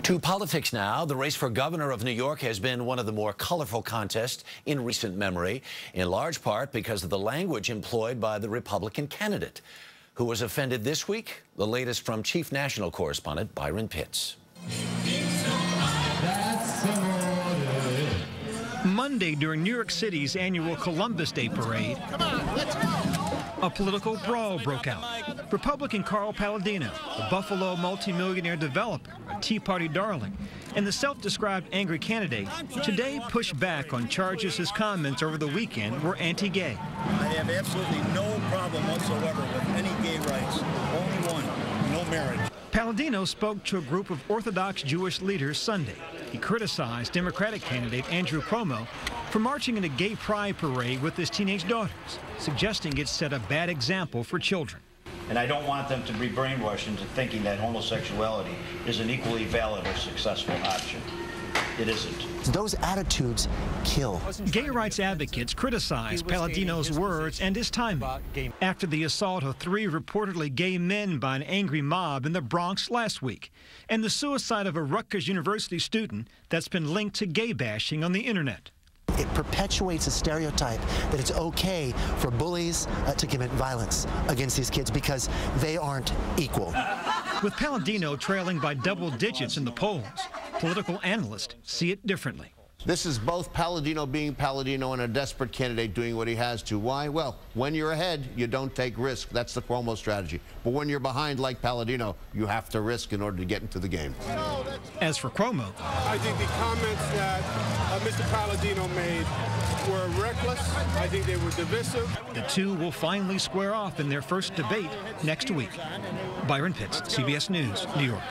To politics now. The race for governor of New York has been one of the more colorful contests in recent memory, in large part because of the language employed by the Republican candidate. Who was offended this week? The latest from Chief National Correspondent Byron Pitts. Monday, during New York City's annual Columbus Day parade, a political brawl broke out. Republican Carl Paladino, the Buffalo multimillionaire developer, a Tea Party darling, and the self-described angry candidate, today pushed back on charges his comments over the weekend were anti-gay. I have absolutely no problem whatsoever with any gay rights. Only one, no marriage. Paladino spoke to a group of Orthodox Jewish leaders Sunday. He criticized Democratic candidate Andrew Cuomo for marching in a gay pride parade with his teenage daughters, suggesting it set a bad example for children. And I don't want them to be brainwashed into thinking that homosexuality is an equally valid or successful option. It isn't. Those attitudes kill. Gay rights advocates criticized Paladino's words and his timing after the assault of 3 reportedly gay men by an angry mob in the Bronx last week, and the suicide of a Rutgers University student that's been linked to gay bashing on the internet. It perpetuates a stereotype that it's okay for bullies to commit violence against these kids because they aren't equal. With Paladino trailing by double digits in the polls, political analysts see it differently. This is both Paladino being Paladino and a desperate candidate doing what he has to. Why? Well, when you're ahead, you don't take risk. That's the Cuomo strategy. But when you're behind, like Paladino, you have to risk in order to get into the game. As for Cuomo, I think the comments that Mr. Paladino made were reckless. I think they were divisive. The two will finally square off in their first debate next week. Byron Pitts, CBS News, New York.